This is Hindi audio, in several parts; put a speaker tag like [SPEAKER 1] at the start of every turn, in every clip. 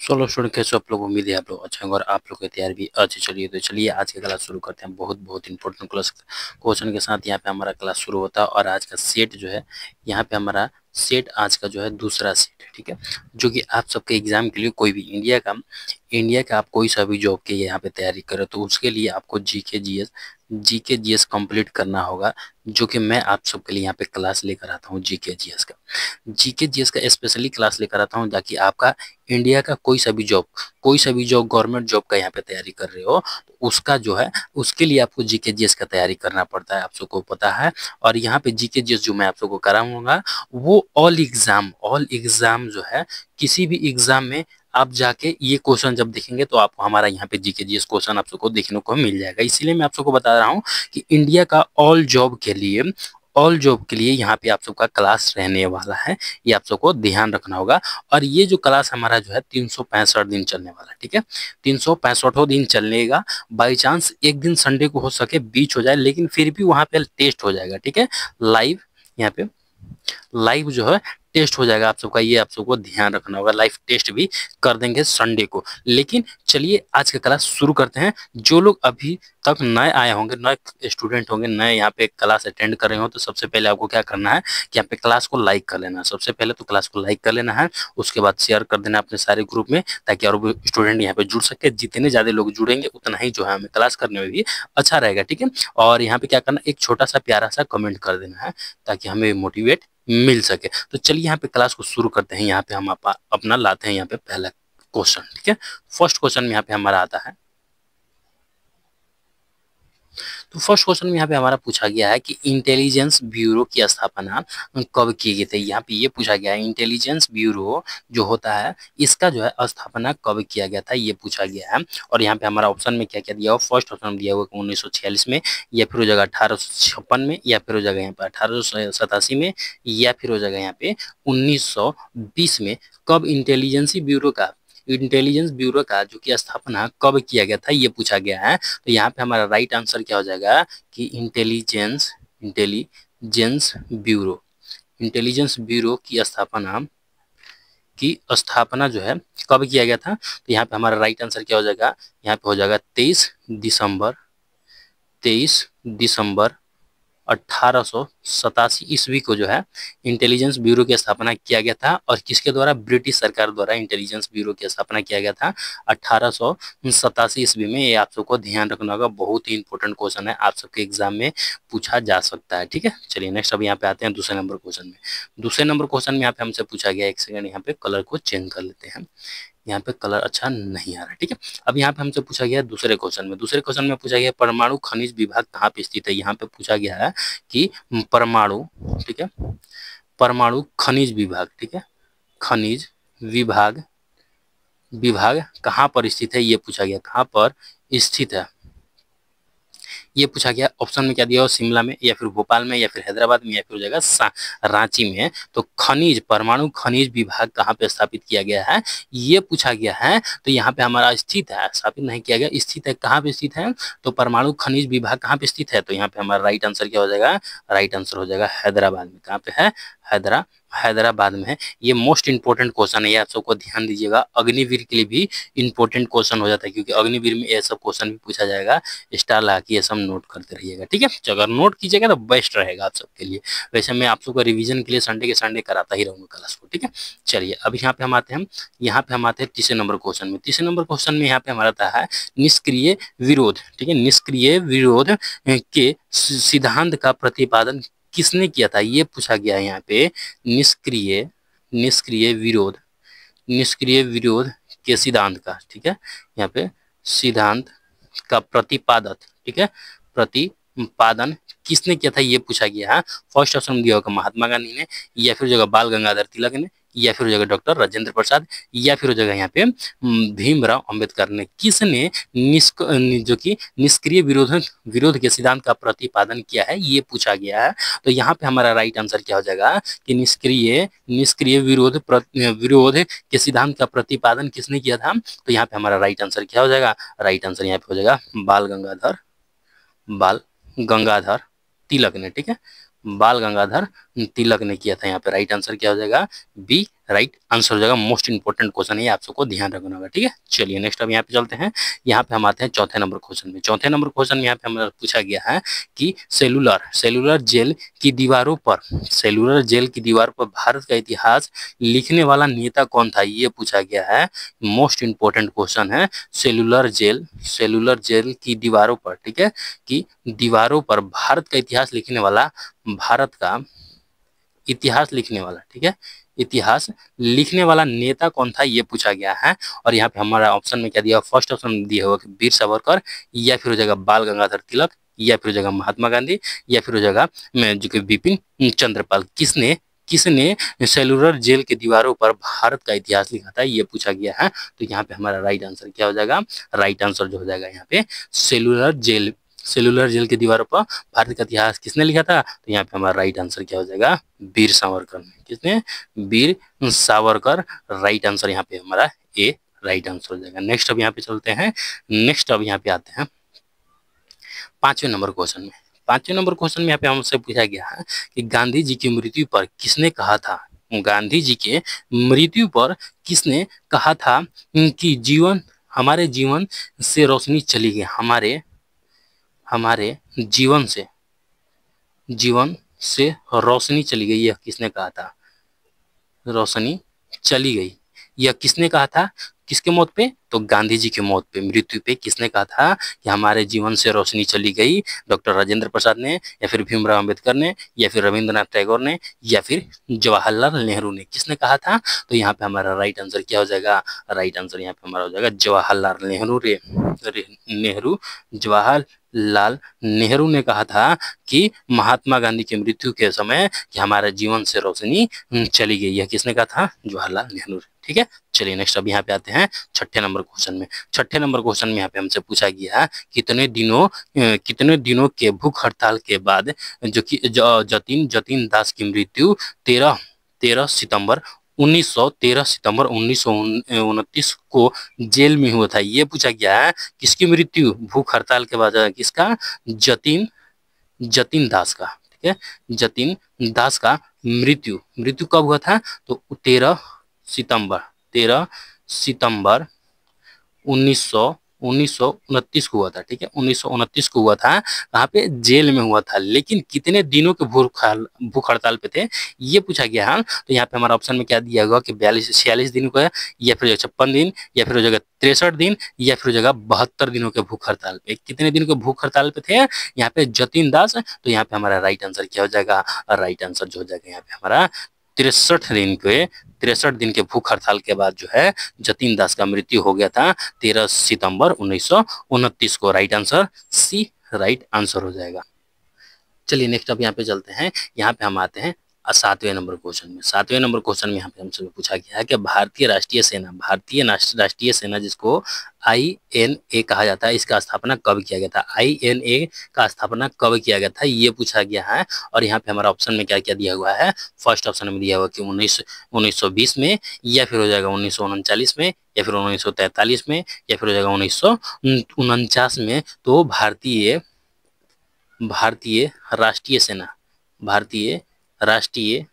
[SPEAKER 1] सोलो स्टूडेंट कैसे आप लोग, उम्मीद है आप लोग अच्छा होंगे और आप लोग की तैयारी भी अच्छी चलिए। तो चलिए आज की क्लास शुरू करते हैं। बहुत बहुत इंपॉर्टेंट क्लास क्वेश्चन के साथ यहाँ पे हमारा क्लास शुरू होता है। और आज का सेट जो है यहाँ पे हमारा सेट आज का जो है दूसरा सेट है, ठीक है, जो कि आप सबके एग्जाम के लिए कोई भी इंडिया का आप कोई सा भी जॉब के यहाँ पे तैयारी करें तो उसके लिए आपको जीके जीएस कंप्लीट करना होगा, जो कि मैं आप सबके लिए यहाँ पे क्लास लेकर आता हूँ। जीके जीएस का स्पेशली क्लास लेकर आता हूँ ताकि आपका इंडिया का कोई सा भी जॉब गवर्नमेंट जॉब का यहाँ पे तैयारी कर रहे हो तो उसका जो है उसके लिए आपको जीके जीएस का तैयारी करना पड़ता है, आप सबको पता है। और यहाँ पे जीके जीएस जो मैं आप सबको कराऊंगा वो ऑल एग्जाम जो है, किसी भी एग्जाम में आप जाके ये क्वेश्चन जब देखेंगे तो आपको हमारा यहाँ पे जीके जीएस क्वेश्चन आप सबको देखने को मिल जाएगा। इसीलिए मैं आप सबको बता रहा हूँ कि इंडिया का ऑल जॉब के लिए यहाँ पे आप सबका क्लास रहने वाला है, ये आप सबको ध्यान रखना होगा। और ये जो क्लास हमारा जो है 365 दिन चलने वाला है, ठीक है, 365 दिन चलेगा। बाई चांस एक दिन संडे को हो सके बीच हो जाए, लेकिन फिर भी वहां पे टेस्ट हो जाएगा, ठीक है, लाइव। यहाँ पे लाइव जो है टेस्ट हो जाएगा आप सबका, ये आप सबको ध्यान रखना होगा। लाइव टेस्ट भी कर देंगे संडे को। लेकिन चलिए आज का क्लास शुरू करते हैं। जो लोग अभी तक नए आए होंगे, नए स्टूडेंट होंगे, नए यहाँ पे क्लास अटेंड कर रहे हो, तो सबसे पहले आपको क्या करना है कि यहाँ पे क्लास को लाइक कर लेना है। सबसे पहले तो क्लास को लाइक कर लेना है, उसके बाद शेयर कर देना अपने सारे ग्रुप में, ताकि और भी स्टूडेंट यहाँ पे जुड़ सके। जितने ज्यादा लोग जुड़ेंगे उतना ही जो है हमें क्लास करने में भी अच्छा रहेगा, ठीक है। और यहाँ पे क्या करना, एक छोटा सा प्यारा सा कमेंट कर देना है ताकि हमें मोटिवेट मिल सके। तो चलिए यहाँ पे क्लास को शुरू करते हैं। यहाँ पे हम अपना लाते हैं यहाँ पे पहला क्वेश्चन, ठीक है। फर्स्ट क्वेश्चन में यहाँ पे हमारा आता है, तो फर्स्ट क्वेश्चन में यहाँ पे हमारा पूछा गया है कि इंटेलिजेंस ब्यूरो की स्थापना कब की गई थी। यहाँ पे ये पूछा गया है इंटेलिजेंस ब्यूरो जो होता है इसका जो है स्थापना कब किया गया था, ये पूछा गया है। और यहाँ पे हमारा ऑप्शन में क्या क्या दिया हुआ, फर्स्ट ऑप्शन में दिया हुआ 1946 में, या फिर हो जाएगा 1856 में, या फिर हो जाएगा यहाँ पे 1887 में, या फिर हो जाएगा यहाँ पे 1920 में। कब इंटेलिजेंस ब्यूरो का जो कि स्थापना कब किया गया था, ये पूछा गया है। तो यहाँ पे हमारा राइट आंसर क्या हो जाएगा कि इंटेलिजेंस ब्यूरो इंटेलिजेंस ब्यूरो की स्थापना जो है कब किया गया था। तो यहाँ पे हमारा राइट आंसर क्या हो जाएगा, यहाँ पे हो जाएगा 23 दिसंबर 1887 ईस्वी को जो है इंटेलिजेंस ब्यूरो की स्थापना किया गया था। और किसके द्वारा, ब्रिटिश सरकार द्वारा इंटेलिजेंस ब्यूरो की स्थापना किया गया था 1887 ईस्वी में। ये आप सबको ध्यान रखना होगा, बहुत ही इंपॉर्टेंट क्वेश्चन है, आप सबके एग्जाम में पूछा जा सकता है, ठीक है। चलिए नेक्स्ट अब यहाँ पे आते हैं दूसरे नंबर क्वेश्चन में। दूसरे नंबर क्वेश्चन में यहाँ पे हमसे पूछा गया, एक सेकंड यहाँ पे कलर को चेंज कर लेते हैं, यहाँ पे कलर अच्छा नहीं आ रहा है, ठीक है। अब यहाँ पे हमसे पूछा गया है दूसरे क्वेश्चन में पूछा गया परमाणु खनिज विभाग कहाँ पे स्थित है। यहाँ पे पूछा गया है कि परमाणु, ठीक है, परमाणु खनिज विभाग, ठीक है, खनिज विभाग विभाग कहाँ पर स्थित है, ये पूछा गया, कहाँ पर स्थित है ये पूछा गया। ऑप्शन में क्या दिया हो, शिमला में, या फिर भोपाल में, या फिर हैदराबाद में, या फिर हो जाएगा रांची में। तो परमाणु खनिज विभाग कहाँ पे स्थापित किया गया है, ये पूछा गया है। तो यहाँ पे हमारा स्थित है, स्थापित नहीं किया गया, स्थित है। कहाँ पे स्थित है, तो परमाणु खनिज विभाग कहाँ पे स्थित है, तो यहाँ पे हमारा राइट आंसर क्या हो जाएगा, राइट आंसर हो जाएगा हैदराबाद में। कहाँ पे है, हैदराबाद में है। ये मोस्ट इंपोर्टेंट क्वेश्चन है, ये आप सबको ध्यान दीजिएगा। अग्निवीर के लिए भी इंपॉर्टेंट क्वेश्चन हो जाता है, क्योंकि अग्निवीर में ये सब क्वेश्चन भी पूछा जाएगा। स्टार लगा के ये सब नोट करते रहिएगा, ठीक है। तो अगर नोट कीजिएगा तो बेस्ट रहेगा आप सबके लिए। वैसे मैं आप सबको रिवीजन के लिए संडे के संडे कराता ही रहूंगा क्लास को, ठीक है। चलिए अब यहाँ पे हम आते हैं तीसरे नंबर क्वेश्चन में। तीसरे नंबर क्वेश्चन में यहाँ पे हमारा आता है निष्क्रिय विरोध, ठीक है। निष्क्रिय विरोध के सिद्धांत का प्रतिपादन किसने किया था, ये पूछा गया है यहाँ पे। निष्क्रिय निष्क्रिय विरोध निष्क्रिय विरोध के सिद्धांत का, ठीक है, यहाँ पे सिद्धांत का प्रतिपादक, ठीक है, प्रतिपादन किसने किया था, ये पूछा गया है। फर्स्ट ऑप्शन दिया होगा महात्मा गांधी ने, या फिर जगह बाल गंगाधर तिलक ने, या फिर जगह डॉक्टर राजेंद्र प्रसाद, या फिर जगह यहाँ पे भीमराव अंबेडकर ने। किसने जो कि निष्क्रिय विरोध के सिद्धांत का प्रतिपादन किया है, ये पूछा गया है। तो यहाँ पे हमारा राइट आंसर क्या हो जाएगा कि निष्क्रिय विरोध के सिद्धांत का प्रतिपादन किसने किया था। तो यहाँ पे हमारा राइट आंसर क्या हो जाएगा, राइट आंसर यहाँ पे हो जाएगा बाल गंगाधर तिलक ने, ठीक है, बाल गंगाधर तिलक ने किया था। यहाँ पे राइट आंसर क्या हो जाएगा, बी राइट आंसर हो जाएगा। मोस्ट इंपोर्टेंट क्वेश्चन है, आप सबको ध्यान रखना होगा, ठीक है। चलिए नेक्स्ट अब यहाँ पे चलते हैं। यहाँ पे हम आते हैं चौथे नंबर क्वेश्चन में। चौथे नंबर क्वेश्चन में यहाँ पे हमें पूछा गया है कि सेलुलर जेल की दीवारों पर, सेलुलर जेल की दीवार पर भारत का इतिहास लिखने वाला नेता कौन था, ये पूछा गया है। मोस्ट इंपोर्टेंट क्वेश्चन है। सेलुलर जेल की दीवारों पर, ठीक है, कि दीवारों पर भारत का इतिहास लिखने वाला, भारत का इतिहास लिखने वाला, ठीक है, इतिहास लिखने वाला नेता कौन था, ये पूछा गया है। और यहाँ पे हमारा ऑप्शन में क्या दिया, फर्स्ट ऑप्शन में दिया हुआ कि वीर सावरकर, या फिर हो जाएगा बाल गंगाधर तिलक, या फिर हो जाएगा महात्मा गांधी, या फिर हो जाएगा जो कि बिपिन चंद्रपाल। किसने किसने सेलुलर जेल के दीवारों पर भारत का इतिहास लिखा था, ये पूछा गया है। तो यहाँ पे हमारा राइट आंसर क्या हो जाएगा, राइट आंसर जो हो जाएगा यहाँ पे सेलुलर जेल की दीवारों पर भारत का इतिहास किसने लिखा था, तो यहाँ पे हमारा राइट आंसर क्या हो जाएगा, वीर सावरकर ने। किसने, वीर सावरकर। राइट आंसर यहाँ पे हमारा ए राइट आंसर हो जाएगा। नेक्स्ट अब यहाँ पे चलते हैं। नेक्स्ट अब यहाँ पे आते हैं पांचवें नंबर क्वेश्चन में। पांचवें नंबर क्वेश्चन में यहाँ पे हमसे पूछा गया है कि गांधी जी की मृत्यु पर किसने कहा था, गांधी जी के मृत्यु पर किसने कहा था कि हमारे जीवन से रोशनी चली गई, हमारे जीवन से रोशनी चली गई, यह किसने कहा था, रोशनी चली गई, यह किसने कहा था, किसके मौत पे, तो गांधी जी के मौत पे, मृत्यु पे किसने कहा था कि हमारे जीवन से रोशनी चली गई, डॉक्टर राजेंद्र प्रसाद ने, या फिर भीमराव अंबेडकर ने, या फिर रविंद्रनाथ टैगोर ने, या फिर जवाहरलाल नेहरू ने, किसने कहा था। तो यहाँ पे हमारा राइट आंसर क्या हो जाएगा, राइट आंसर यहाँ पे हमारा हो जाएगा जवाहरलाल नेहरू जवाहरलाल नेहरू ने कहा था कि महात्मा गांधी की मृत्यु के समय कि हमारे जीवन से रोशनी चली गई, यह किसने कहा था, जवाहरलाल नेहरू, ठीक है। चलिए नेक्स्ट अब यहाँ पे आते हैं छठे नंबर क्वेश्चन में। छठे नंबर क्वेश्चन में यहाँ पे हमसे पूछा गया है कितने दिनों के भूख हड़ताल के बाद जो कि जतीन दास की मृत्यु 13 सितंबर 1929 को जेल में हुआ था, ये पूछा गया है। किसकी मृत्यु भूख हड़ताल के बाद, किसका, जतीन दास का, ठीक है, जतीन दास का मृत्यु कब हुआ था, तो 13 सितंबर 1929 को हुआ था, ठीक है, 1929 को हुआ था। कहाँ पे, जेल में हुआ था। लेकिन कितने दिनों के भूख हड़ताल पे थे, ये पूछा गया है। तो यहाँ पे हमारा ऑप्शन में क्या दिया होगा कि 42 से 46 दिन का, या फिर 56 दिन, या फिर हो जाएगा 63 दिन, या फिर हो जाएगा 72 दिनों के भूख हड़ताल पे। कितने दिनों के भूख हड़ताल पे थे यहाँ पे जतीन दास, तो यहाँ पे हमारा राइट आंसर क्या हो जाएगा, राइट आंसर जो हो जाएगा यहाँ पे हमारा 63 दिन के भूख हड़ताल के बाद जो है जतीन दास का मृत्यु हो गया था 13 सितंबर 1929 को। Right answer C right answer हो जाएगा। चलिए नेक्स्ट अब यहाँ पे चलते हैं। यहाँ पे हम आते हैं सातवें नंबर क्वेश्चन में। सातवें नंबर क्वेश्चन में यहाँ पे हमसे पूछा गया है कि भारतीय राष्ट्रीय सेना जिसको INA कहा जाता है, इसका स्थापना कब किया गया था, INA का स्थापना कब किया गया था, ये पूछा गया है। और यहाँ पे हमारा ऑप्शन में क्या क्या दिया हुआ है, फर्स्ट ऑप्शन में दिया हुआ कि 1920 में, या फिर हो जाएगा 1939 में, या फिर 1943 में, या फिर हो जाएगा 1949 में। तो भारतीय राष्ट्रीय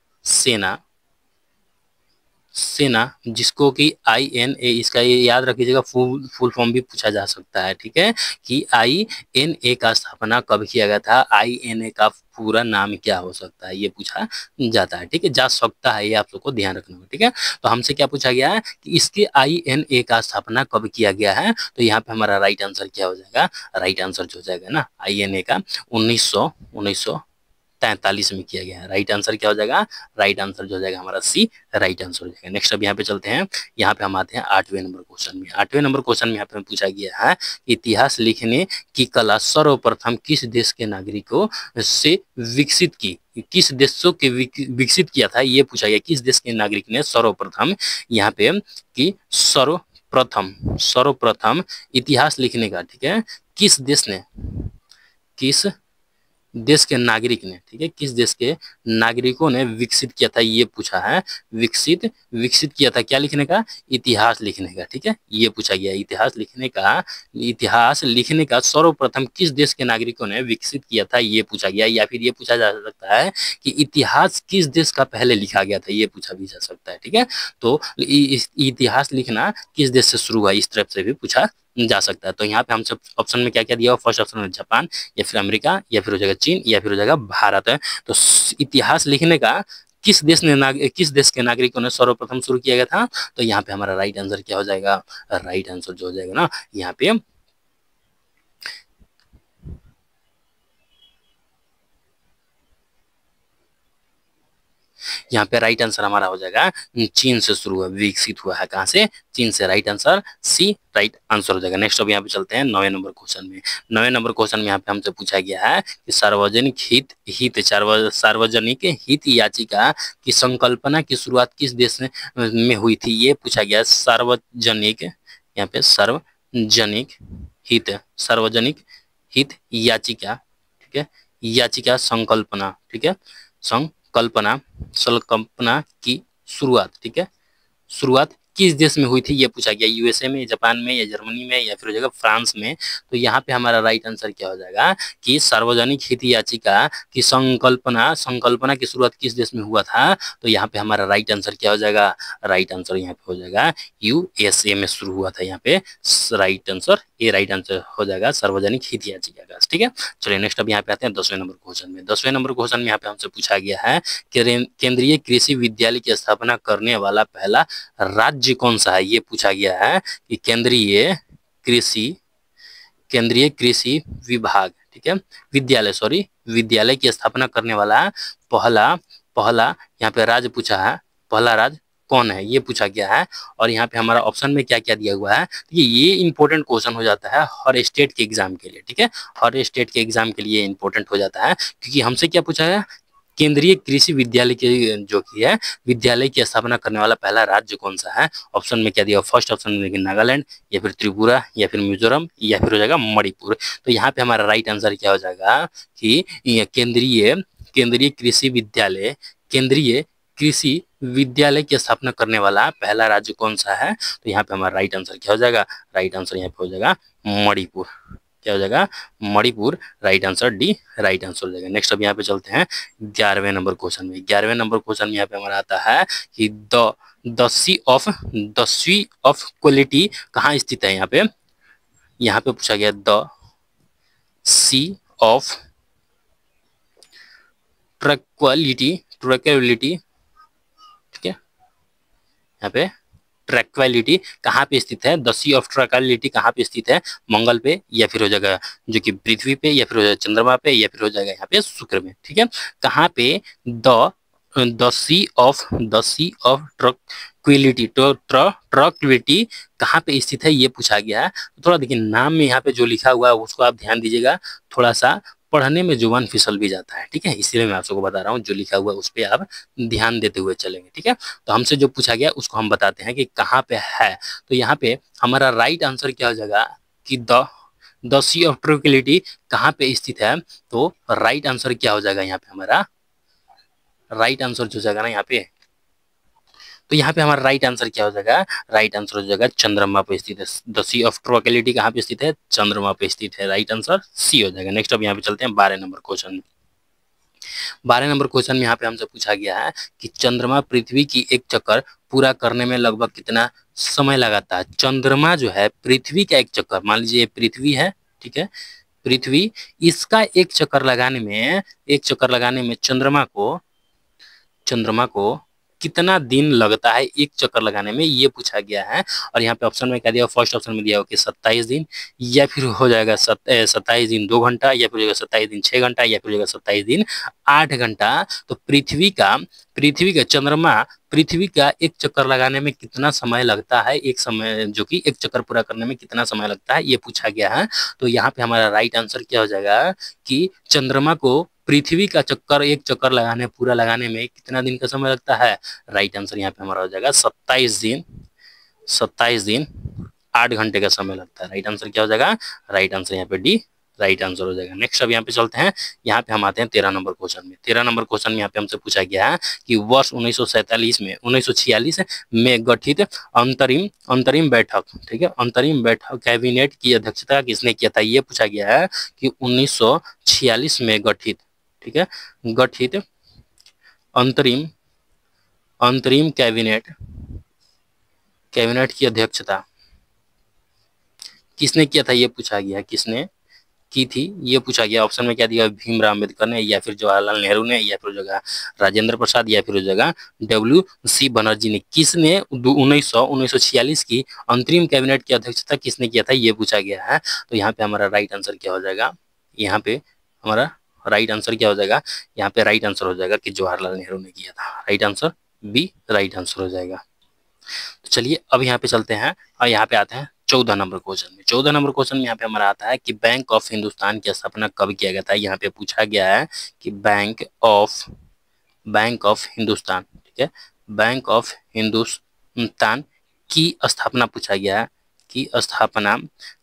[SPEAKER 1] सेना जिसको कि INA, इसका ये याद रखिएगा, फुल फॉर्म भी पूछा जा सकता है, ठीक है, कि INA का स्थापना कब किया गया था, INA का पूरा नाम क्या हो सकता है, ये पूछा जाता है, ठीक है, जा सकता है, ये आप लोग को ध्यान रखना होगा, ठीक है। तो हमसे क्या पूछा गया है कि इसके INA का स्थापना कब किया गया है, तो यहाँ पे हमारा राइट आंसर क्या हो जाएगा, राइट आंसर जो हो जाएगा ना INA का 1943 में किया गया है। राइट आंसर क्या हो जाएगा, राइट आंसर जो हो जाएगा हमारा सी राइट आंसर हो जाएगा। नेक्स्ट अब यहाँ पे चलते हैं। यहाँ पे हम आते हैं आठवें नंबर क्वेश्चन में। आठवें नंबर क्वेश्चन में यहाँ पे पूछा गया है इतिहास लिखने की कला सर्वप्रथम किस देश के नागरिकों से विकसित की, किस देशों के विकसित किया था, ये पूछा गया। किस देश के नागरिक ने सर्वप्रथम, यहाँ पे कि सर्वप्रथम इतिहास लिखने का, ठीक है, किस देश के नागरिक ने, ठीक है, किस देश के नागरिकों ने विकसित किया था, ये पूछा है। विकसित विकसित किया था, क्या लिखने का, इतिहास लिखने का, ठीक है, ये पूछा गया। इतिहास लिखने का सर्वप्रथम किस देश के नागरिकों ने विकसित किया था, ये पूछा गया। या फिर ये पूछा जा सकता है कि इतिहास किस देश का पहले लिखा गया था, ये पूछा भी जा सकता है, ठीक है। तो इतिहास लिखना किस देश से शुरू हुआ, इस तरफ से भी पूछा जा सकता है। तो यहाँ पे हम सब ऑप्शन में क्या क्या दिया हुआ, फर्स्ट ऑप्शन में जापान, या फिर अमेरिका, या फिर हो जाएगा चीन, या फिर हो जाएगा भारत है। तो इतिहास लिखने का किस देश के नागरिकों ने सर्वप्रथम शुरू किया गया था, तो यहाँ पे हमारा राइट आंसर क्या हो जाएगा, राइट आंसर जो हो जाएगा ना, यहाँ पे राइट आंसर हमारा हो जाएगा चीन से शुरू हुआ, विकसित हुआ है कहां से, चीन से। Right answer C right answer हो जाएगा। नेक्स्ट अब यहाँ पे चलते हैं 9वें नंबर क्वेश्चन में। 9वें नंबर क्वेश्चन में यहाँ पे हमसे पूछा गया है कि सार्वजनिक हित याचिका की संकल्पना की शुरुआत किस देश में हुई थी, ये पूछा गया। सार्वजनिक, यहाँ पे सार्वजनिक हित याचिका, ठीक है, याचिका संकल्पना, ठीक है, संकल्पना की शुरुआत, ठीक है, शुरुआत किस देश में हुई थी, ये पूछा गया। यूएसए में, जापान में, या जर्मनी में, या फिर हो जाएगा फ्रांस में। तो यहाँ पे हमारा राइट आंसर क्या हो जाएगा कि सार्वजनिक हित याचिका की संकल्पना की शुरुआत किस देश में हुआ था, तो यहाँ पे हमारा राइट आंसर क्या हो जाएगा, राइट आंसर यहाँ पे हो जाएगा यूएसए में शुरू हुआ था। यहाँ पे राइट आंसर हो जाएगा सार्वजनिक हित याचिका का, ठीक है। चलिए नेक्स्ट अब यहाँ पे आते हैं 10वें नंबर क्वेश्चन में। 10वें नंबर क्वेश्चन में यहाँ पे हमसे पूछा गया है केंद्रीय कृषि विद्यालय की स्थापना करने वाला पहला राज्य कौन सा है, ये पूछा गया है कि केंद्रीय कृषि विभाग, ठीक है, विद्यालय की स्थापना करने वाला पहला पहला यहाँ पे राज्य पूछा है, पहला राज्य कौन है, ये पूछा गया है। और यहाँ पे हमारा ऑप्शन में क्या क्या दिया हुआ है, ये इंपॉर्टेंट क्वेश्चन हो जाता है हर स्टेट के एग्जाम के लिए, ठीक है, हर स्टेट के एग्जाम के लिए इंपॉर्टेंट हो जाता है, क्योंकि हमसे क्या पूछा है, केंद्रीय कृषि विद्यालय के जो की है विद्यालय की स्थापना करने वाला पहला राज्य कौन सा है। ऑप्शन में क्या दिया, फर्स्ट ऑप्शन में देखिए नागालैंड, या फिर त्रिपुरा, या फिर मिजोरम, या फिर हो जाएगा मणिपुर। तो यहाँ पे हमारा राइट आंसर क्या हो जाएगा कि केंद्रीय कृषि विद्यालय की स्थापना करने वाला पहला राज्य कौन सा है, तो यहाँ पे हमारा राइट आंसर क्या हो जाएगा, राइट आंसर यहाँ पे हो जाएगा मणिपुर। क्या हो जाएगा, Manipur. Right answer D right answer हो जाएगा। नेक्स्ट अब यहाँ पे चलते हैं 11वें नंबर क्वेश्चन में। 11वें नंबर क्वेश्चन में यहाँ पे हमारा आता है कि द सी ऑफ क्वालिटी कहाँ स्थित है। यहाँ पे पूछा गया द सी ऑफ ट्रैंक्विलिटी, ठीक है, यहाँ पे ट्रैंक्विलिटी कहाँ पे स्थित है, द सी ऑफ ट्रैंक्विलिटी कहाँ पे स्थित है, मंगल पे, या फिर हो जाएगा जो कि पृथ्वी पे, या फिर हो जाएगा चंद्रमा पे, या फिर हो जाएगा यहाँ पे शुक्र में, ठीक है। कहाँ पे द सी ऑफ ट्रैंक्विलिटी कहाँ पे स्थित है, ये पूछा गया है। तो थोड़ा देखिए नाम में यहाँ पे जो लिखा हुआ है उसको आप ध्यान दीजिएगा, थोड़ा सा पढ़ने में जुबान फिसल भी जाता है, ठीक है, इसीलिए मैं आप सबको बता रहा हूँ, जो लिखा हुआ है उस पर आप ध्यान देते हुए चलेंगे, ठीक है। तो हमसे जो पूछा गया उसको हम बताते हैं कि कहाँ पे है। तो यहाँ पे हमारा राइट आंसर क्या हो जाएगा कि द सी ऑफ ट्रैंक्विलिटी कहाँ पे स्थित है। तो राइट आंसर क्या हो जाएगा, यहाँ पे हमारा राइट आंसर जो हो जाएगा ना यहाँ पे, तो यहाँ पे हमारा राइट आंसर क्या हो जाएगा, राइट आंसर हो जाएगा चंद्रमा पे स्थित है। द सी ऑफ ट्रैंक्विलिटी कहाँ पे स्थित है, चंद्रमा पे स्थित है। राइट आंसर सी हो जाएगा। नेक्स्ट अब यहाँ पे चलते हैं 12 नंबर क्वेश्चन। 12 नंबर क्वेश्चन में यहाँ पे हमसे पूछा गया है कि चंद्रमा पृथ्वी की एक चक्कर पूरा करने में लगभग कितना समय लगाता है। चंद्रमा जो है पृथ्वी का एक चक्कर, मान लीजिए पृथ्वी है, ठीक है, पृथ्वी, इसका एक चक्कर लगाने में चंद्रमा को कितना दिन लगता है एक चक्कर लगाने में, ये पूछा गया है। और यहाँ पे ऑप्शन में क्या दिया, फर्स्ट ऑप्शन में दिया हो कि 27 दिन, या फिर हो जाएगा 27 दिन 2 घंटा, या फिर हो जाएगा 27 दिन 6 घंटा, या फिर हो जाएगा 27 दिन 8 घंटा। तो पृथ्वी का एक चक्कर लगाने में कितना समय लगता है, जो कि एक चक्कर पूरा करने में कितना समय लगता है, ये पूछा गया है। तो यहाँ पे हमारा राइट आंसर क्या हो जाएगा कि चंद्रमा को पृथ्वी का एक चक्कर पूरा लगाने में कितना दिन का समय लगता है। राइट आंसर यहाँ पे हमारा हो जाएगा 27 दिन 8 घंटे का समय लगता है। राइट आंसर क्या हो जाएगा, राइट आंसर यहाँ पे डी राइट आंसर हो जाएगा। नेक्स्ट अब यहाँ पे चलते हैं, यहाँ पे हम आते हैं 13 नंबर क्वेश्चन में। 13 नंबर क्वेश्चन में यहाँ पे हमसे पूछा गया है कि वर्ष 1946 में गठित अंतरिम अंतरिम बैठक, ठीक है, अंतरिम बैठक कैबिनेट की अध्यक्षता किसने किया था, ये पूछा गया है कि 1946 में गठित, ठीक है, गठित अंतरिम अंतरिम कैबिनेट की अध्यक्षता किसने किया था, ये पूछा गया, किसने की थी ये पूछा गया। ऑप्शन में क्या दिया, भीमराव अम्बेडकर ने, या फिर जवाहरलाल नेहरू ने, या फिर हो जाएगा राजेंद्र प्रसाद, या फिर हो जाएगा WC बनर्जी ने। किसने 1946 की अंतरिम कैबिनेट की अध्यक्षता किसने किया था, ये पूछा गया है। तो यहाँ पे हमारा राइट आंसर क्या हो जाएगा, यहाँ पे हमारा राइट आंसर क्या हो जाएगा, यहाँ पे राइट आंसर हो जाएगा कि जवाहरलाल नेहरू ने किया था। Right answer B right answer हो जाएगा। तो चलिए अब यहाँ पे चलते हैं और यहाँ पे आते हैं 14 नंबर क्वेश्चन में। 14 नंबर क्वेश्चन में यहाँ पे हमारा आता है कि बैंक ऑफ हिंदुस्तान की स्थापना कब किया गया था। यहाँ पे पूछा गया है कि बैंक ऑफ हिंदुस्तान, ठीक है, बैंक ऑफ हिंदुस्तान की स्थापना पूछा गया है, की स्थापना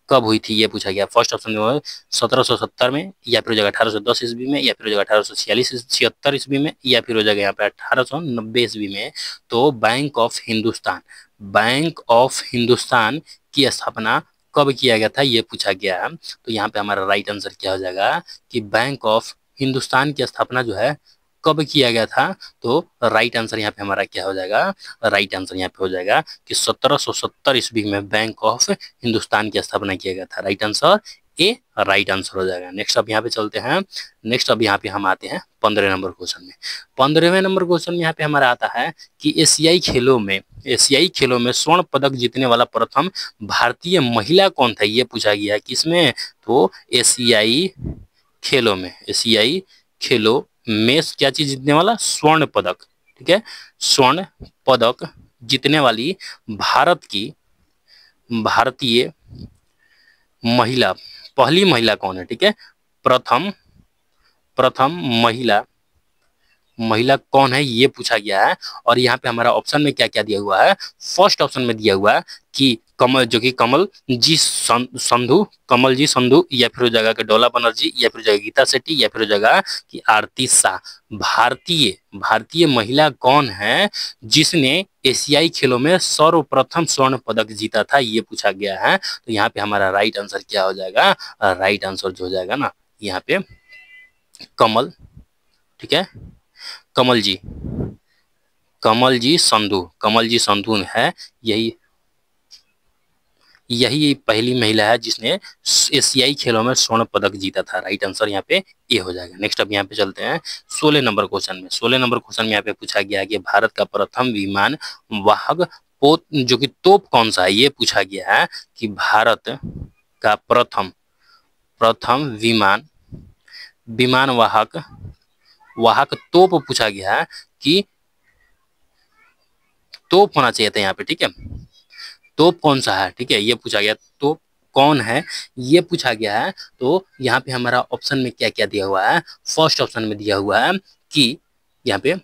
[SPEAKER 1] कब हुई थी, ये पूछा गया। फर्स्ट ऑप्शन में 1770 में, या फिर हो जाएगा 1810 ईस्वी में, या फिर हो जाएगा 1846 ईस्वी में, या फिर हो जाएगा यहाँ पे 1890 ईस्वी में। तो बैंक ऑफ हिंदुस्तान की स्थापना कब किया गया था, ये पूछा गया है। तो यहाँ पे हमारा राइट आंसर क्या हो जाएगा कि बैंक ऑफ हिंदुस्तान की स्थापना जो है कब किया गया था। तो राइट आंसर यहाँ पे हमारा क्या हो जाएगा, राइट आंसर यहाँ पे हो जाएगा कि 1770 ईस्वी में बैंक ऑफ हिंदुस्तान की स्थापना किया गया था। Right answer a right answer हो जाएगा। नेक्स्ट अब यहाँ पे चलते हैं, नेक्स्ट अब यहाँ पे हम आते हैं 15 नंबर क्वेश्चन में। 15वें नंबर क्वेश्चन में यहाँ पे हमारा आता है कि एशियाई खेलों में स्वर्ण पदक जीतने वाला प्रथम भारतीय महिला कौन था, ये पूछा गया है। किसमें, तो एशियाई खेलों में क्या चीज जीतने वाला, स्वर्ण पदक, ठीक है, स्वर्ण पदक जीतने वाली भारतीय महिला, पहली महिला कौन है, ठीक है, प्रथम महिला कौन है, ये पूछा गया है। और यहाँ पे हमारा ऑप्शन में क्या क्या दिया हुआ है, फर्स्ट ऑप्शन में दिया हुआ है कि कमल जी संधू, या फिर हो जाएगा कि डोला बनर्जी, या फिर हो जाएगा गीता शेट्टी, या फिर हो जाएगा कि आरती शाह। भारतीय महिला कौन है जिसने एशियाई खेलों में सर्वप्रथम स्वर्ण पदक जीता था, ये पूछा गया है। तो यहाँ पे हमारा राइट आंसर क्या हो जाएगा, राइट आंसर जो हो जाएगा ना, यहाँ पे कमल, ठीक है, कमल जी संधू है। यही पहली महिला है जिसने एशियाई खेलों में स्वर्ण पदक जीता था। राइट आंसर यहाँ पे ए हो जाएगा। नेक्स्ट अब यहाँ पे चलते हैं 16 नंबर क्वेश्चन में। 16 नंबर क्वेश्चन में यहाँ पे पूछा गया कि भारत का प्रथम विमान वाहक पोत जो कि तोप कौन सा है, ये पूछा गया है कि भारत का प्रथम विमान वाहक तोप पूछा गया है कि तोप होना चाहिए था यहाँ पे, ठीक है, तोप कौन सा है, ठीक है, ये पूछा गया, तोप कौन है ये पूछा गया है। तो यहाँ पे हमारा ऑप्शन में क्या क्या दिया हुआ है, फर्स्ट ऑप्शन में दिया हुआ है कि यहाँ पे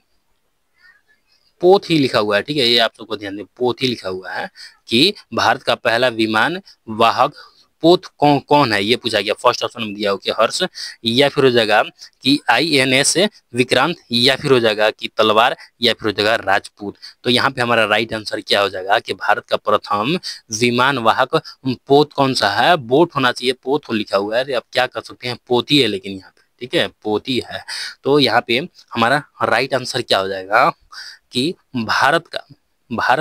[SPEAKER 1] पोत ही लिखा हुआ है, ठीक है, ये आप सबको ध्यान दें, पोत ही लिखा हुआ है कि भारत का पहला विमान वाहक पोत कौन है, ये पूछा गया। फर्स्ट ऑप्शन में दिया हो कि हर्ष, या फिर हो जाएगा कि INS विक्रांत, या फिर हो जाएगा कि तलवार, या फिर हो जाएगा राजपूत। तो यहाँ पे हमारा राइट आंसर क्या हो जाएगा कि भारत का प्रथम विमान वाहक पोत कौन सा है, बोट होना चाहिए, पोत लिखा हुआ है, अब क्या कर सकते हैं, पोती है, लेकिन यहाँ पे, ठीक है, पोती है। तो यहाँ पे हमारा राइट आंसर क्या हो जाएगा कि भारत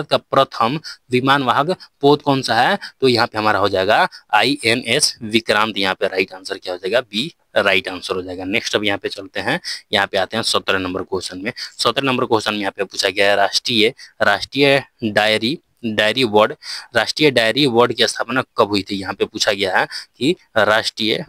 [SPEAKER 1] का प्रथम विमान वाहक पोत कौन सा है। तो यहाँ पे हमारा हो जाएगा INS विक्रांत। यहाँ पे राइट आंसर क्या हो जाएगा, बी राइट आंसर हो जाएगा। नेक्स्ट अब यहाँ पे चलते हैं, यहाँ पे आते हैं 17 नंबर क्वेश्चन में। 17 नंबर क्वेश्चन में यहाँ पे पूछा गया है राष्ट्रीय डायरी बोर्ड की स्थापना कब हुई थी। यहाँ पे पूछा गया है कि राष्ट्रीय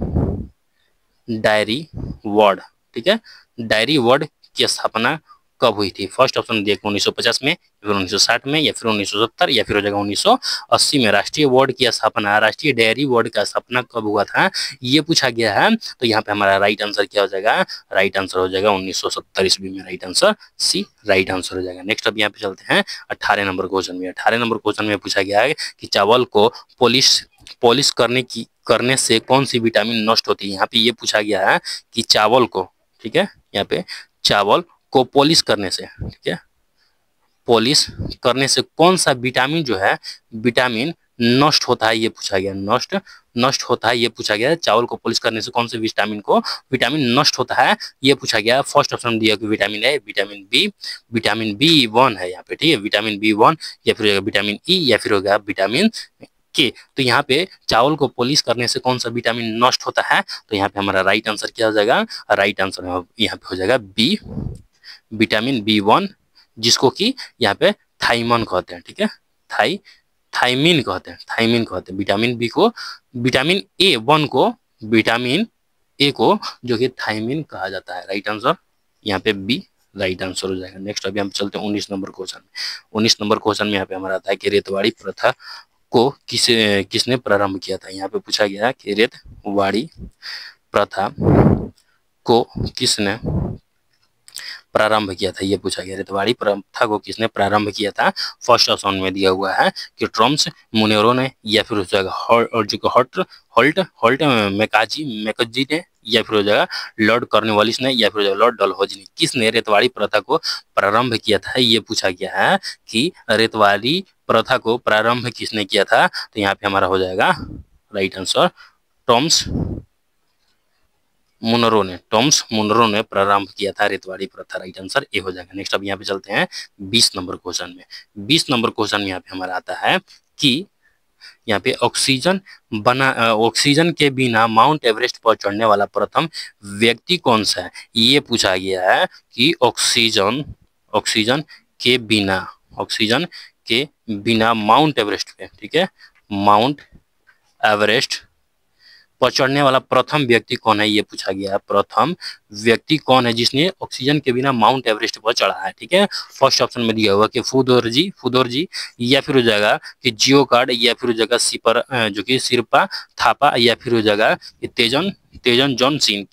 [SPEAKER 1] डायरी बोर्ड, ठीक है, डायरी बोर्ड की स्थापना कब हुई थी। फर्स्ट ऑप्शन दिया 1950 में, फिर 1960 में, या फिर 1970, या फिर हो जाएगा 1980 में। राष्ट्रीय डायरी बोर्ड का स्थापना कब हुआ था, ये पूछा गया है। तो यहाँ पे हमारा राइट आंसर क्या हो जाएगा, राइट आंसर हो जाएगा 1970 ईस्वी में। Right answer C right answer हो जाएगा। नेक्स्ट अब यहाँ पे चलते हैं 18 नंबर क्वेश्चन में। 18 नंबर क्वेश्चन में पूछा गया है कि चावल को पॉलिश करने से कौन सी विटामिन नष्ट होती है। यहाँ पे ये पूछा गया है कि चावल को, ठीक है, यहाँ पे चावल को पॉलिश करने से, ठीक है, पॉलिश करने से कौन सा विटामिन जो है, विटामिन नष्ट होता है, ये पूछा गया। नष्ट नष्ट होता है, ये पूछा गया है। चावल को पॉलिश करने से कौन से विटामिन नष्ट होता है, ये पूछा गया। फर्स्ट ऑप्शन दिया कि vitamin A, vitamin B one है यहाँ पे, ठीक है, विटामिन बी वन, या फिर होगा विटामिन ई, या फिर होगा विटामिन के। तो यहाँ पे चावल को पॉलिश करने से कौन सा विटामिन नष्ट होता है, तो यहाँ पे हमारा राइट आंसर क्या हो जाएगा, राइट आंसर यहाँ पे हो जाएगा बी, विटामिन बी वन, जिसको कि यहाँ पे थाइमन कहते हैं, ठीक है, थाइमिन कहते हैं, थाइमिन कहते हैं। विटामिन बी को, विटामिन ए वन को, विटामिन ए को जो कि थाइमिन कहा जाता है। राइट आंसर यहाँ पे बी राइट आंसर हो जाएगा। नेक्स्ट अभी हम चलते हैं 19 नंबर क्वेश्चन में। 19 नंबर क्वेश्चन में यहाँ पे हमारा आता है कि रेतवाड़ी प्रथा को किसने प्रारंभ किया था। यहाँ पे पूछा गया कि रेतवाड़ी प्रथा को किसने प्रारंभ किया था, ये पूछा गया। रेतवाड़ी प्रथा को किसने प्रारंभ किया था। फर्स्ट ऑप्शन में दिया हुआ है कि टॉमस मुनेरो ने, या फिर हो जाएगा होल्ट मैकेंजी ने, या फिर हो जाएगा लॉर्ड कॉर्नवालिस ने, या फिर लॉर्ड डलहौजी ने। किसने रेतवाड़ी प्रथा को प्रारंभ किया था, ये पूछा गया है कि रेतवाड़ी प्रथा को प्रारंभ किसने किया था। तो यहाँ पे हमारा हो जाएगा राइट आंसर टॉमस मुनरो ने प्रारंभ किया था रेतवाड़ी प्रथा। राइट आंसर ए हो जाएगा। नेक्स्ट अब यहाँ पे चलते हैं 20 नंबर क्वेश्चन में। 20 नंबर क्वेश्चन में यहाँ पे हमारा आता है कि यहाँ पे ऑक्सीजन के बिना माउंट एवरेस्ट पर चढ़ने वाला प्रथम व्यक्ति कौन सा है। ये पूछा गया है कि ऑक्सीजन के बिना माउंट एवरेस्ट पे, ठीक है, माउंट एवरेस्ट पर चढ़ने वाला प्रथम व्यक्ति कौन है, ये पूछा गया है। प्रथम व्यक्ति कौन है जिसने ऑक्सीजन के बिना माउंट एवरेस्ट पर चढ़ा है, ठीक है। फर्स्ट ऑप्शन में दिया हुआ कि फुदोरजी, या फिर हो जाएगा कि जियो कार्ड, या फिर हो जाएगा जो कि सिरपा थापा, या फिर हो जाएगा तेजन जॉनसन।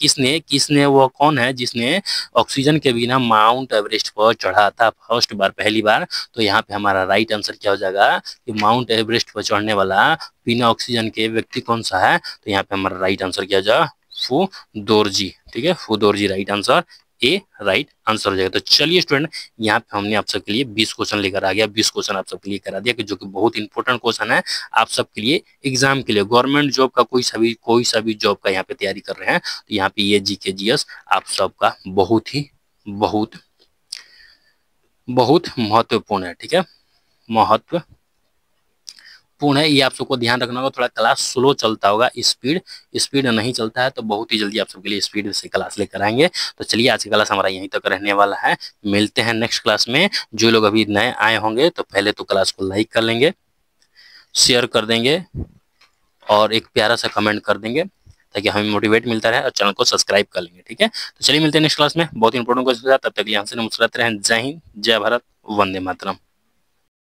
[SPEAKER 1] किसने वो कौन है जिसने ऑक्सीजन के बिना माउंट एवरेस्ट पर चढ़ा था फर्स्ट बार, पहली बार। तो यहाँ पे हमारा राइट आंसर क्या हो जाएगा कि माउंट एवरेस्ट पर चढ़ने वाला बिना ऑक्सीजन के व्यक्ति कौन सा है। तो यहाँ पे हमारा राइट आंसर क्या हो जाएगा फुदोरजी, ठीक है, फुदोरजी right answer a right answer हो जाएगा। तो चलिए स्टूडेंट, यहाँ पे हमने आप सबके लिए 20 क्वेश्चन लेकर आ गया। 20 क्वेश्चन आप सबके लिए करा दिया कि जो कि बहुत इंपॉर्टेंट क्वेश्चन है आप सबके लिए एग्जाम के लिए। गवर्नमेंट जॉब का कोई सा भी जॉब का यहाँ पे तैयारी कर रहे हैं तो यहाँ पे ये जीके जीएस आप सबका बहुत महत्वपूर्ण है, ठीक है, महत्वपूर्ण है। ये आप सबको ध्यान रखना होगा। थोड़ा क्लास स्लो चलता होगा, स्पीड नहीं चलता है तो बहुत ही जल्दी आप सबके लिए स्पीड से क्लास लेकर आएंगे। तो चलिए आज की क्लास हमारा यहीं तक रहने वाला है। मिलते हैं नेक्स्ट क्लास में। जो लोग अभी नए आए होंगे तो पहले तो क्लास को लाइक कर लेंगे, शेयर कर देंगे और एक प्यारा सा कमेंट कर देंगे ताकि हमें मोटिवेट मिलता रहे, और चैनल को सब्सक्राइब कर लेंगे, ठीक है। तो चलिए मिलते हैं नेक्स्ट क्लास में बहुत इंपॉर्टेंट क्वेश्चन के साथ। तब तक यहाँ से मुस्कुराते रहें। जय हिंद, जय भारत, वंदे मातरम।